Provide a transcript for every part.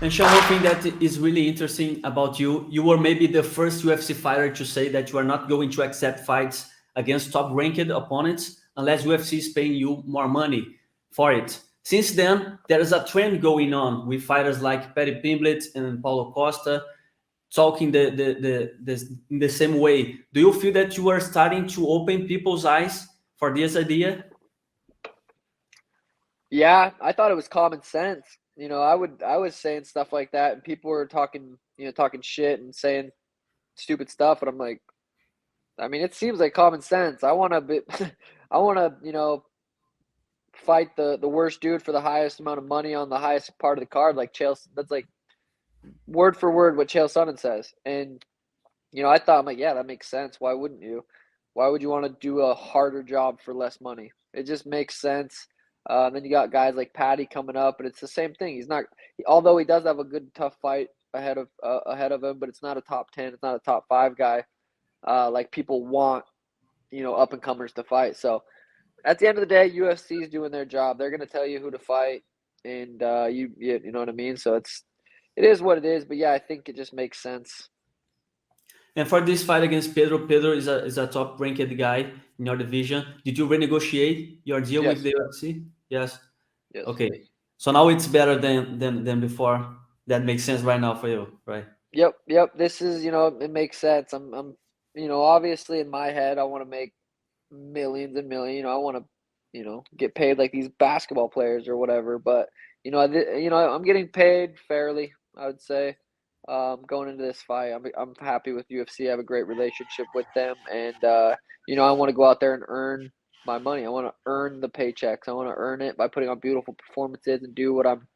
And Sean, one thing that is really interesting about you, you were maybe the first UFC fighter to say that you are not going to accept fights against top ranked opponents unless UFC is paying you more money for it. Since then, there is a trend going on with fighters like Paddy Pimblett and Paulo Costa talking in the same way. Do you feel that you are starting to open people's eyes for this idea? Yeah, I thought it was common sense. I was saying stuff like that, and people were talking, talking shit and saying stupid stuff, and I'm like, I mean, it seems like common sense. I want to be, I want to, fight the worst dude for the highest amount of money on the highest part of the card, like Chael. That's like word for word what Chael Sonnen says, and I thought, I'm like, yeah, that makes sense. Why wouldn't you? Why would you want to do a harder job for less money? It just makes sense. Then you got guys like Patty coming up, and it's the same thing. He's not, although he does have a good tough fight ahead of him, but it's not a top 10, it's not a top 5 guy. Like people want, up and comers to fight. So at the end of the day, UFC is doing their job. They're gonna tell you who to fight, and you know what I mean. So it is what it is. But yeah, I think it just makes sense. And for this fight against Pedro, Pedro is a top ranked guy in your division. Did you renegotiate your deal with Yes, the UFC? Yes. yes. Okay. So now it's better than before. That makes sense right now for you, right? Yep, yep. This is, it makes sense. Obviously in my head, I want to make millions and millions. I want to, get paid like these basketball players or whatever. But I'm getting paid fairly, I would say. Going into this fight, I'm happy with UFC. I have a great relationship with them, and I want to go out there and earn my money. I want to earn the paychecks. I want to earn it by putting on beautiful performances and do what I'm,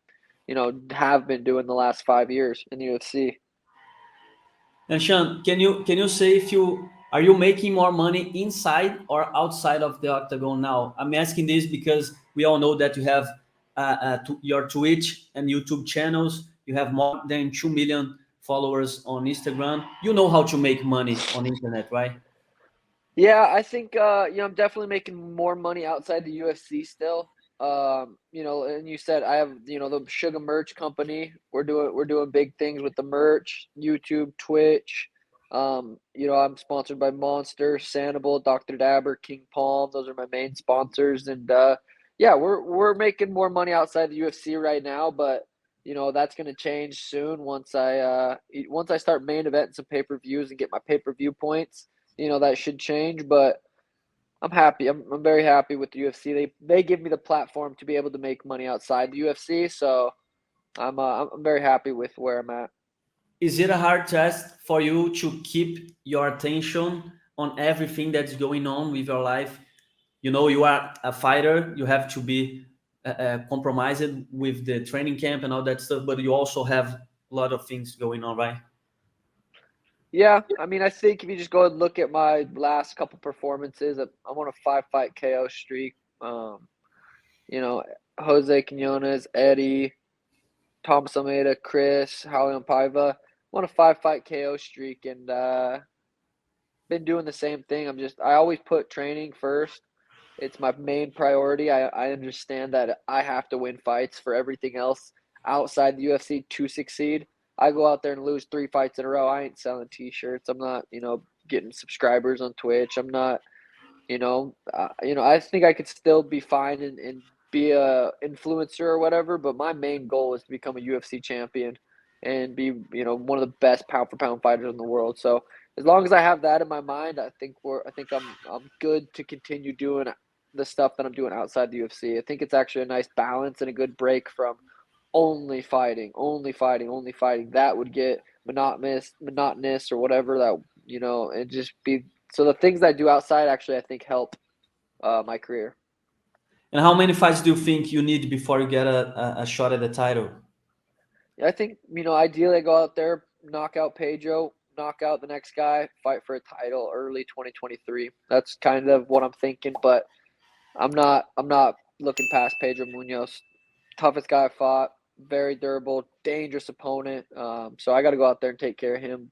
have been doing the last 5 years in the UFC. And Sean, can you say if you are you making more money inside or outside of the octagon now? I'm asking this because we all know that you have your Twitch and YouTube channels. You have more than 2 million followers on Instagram. You know how to make money on internet, right? Yeah, I think I'm definitely making more money outside the UFC still. And you said I have, the Sugar Merch Company. We're doing big things with the merch, YouTube, Twitch. I'm sponsored by Monster, Sanibel, Dr. Dabber, King Palm. Those are my main sponsors, and yeah, we're making more money outside the UFC right now, but that's going to change soon once I start main eventing some pay-per-views and get my pay-per-view points. That should change, but I'm happy. I'm very happy with the UFC. They give me the platform to be able to make money outside the UFC, so I'm very happy with where I'm at. Is it a hard task for you to keep your attention on everything that's going on with your life? You know, you are a fighter, you have to be compromised with the training camp and all that stuff, but you also have a lot of things going on, right? Yeah, I mean, I think if you just go and look at my last couple performances, I'm on a 5 fight KO streak. You know, Jose Quinones, Eddie, Thomas Almeida, Chris, Raulian Paiva. I'm on a 5 fight KO streak, and been doing the same thing. I always put training first. It's my main priority. I understand that I have to win fights for everything else outside the UFC to succeed. I go out there and lose 3 fights in a row. I ain't selling t-shirts. I'm not, getting subscribers on Twitch. I'm not, I think I could still be fine and be a influencer or whatever, but my main goal is to become a UFC champion and be, one of the best pound for pound fighters in the world. So as long as I have that in my mind, I think I'm good to continue doing the stuff that I'm doing outside the UFC. I think it's actually a nice balance and a good break from only fighting, only fighting, only fighting. That would get monotonous or whatever that, and just be so the things that I do outside actually I think help my career. And how many fights do you think you need before you get a shot at the title? I think, ideally I go out there, knock out Pedro, knock out the next guy, fight for a title early 2023. That's kind of what I'm thinking, but I'm not looking past Pedro Munoz. Toughest guy I fought, very durable, dangerous opponent. So I got to go out there and take care of him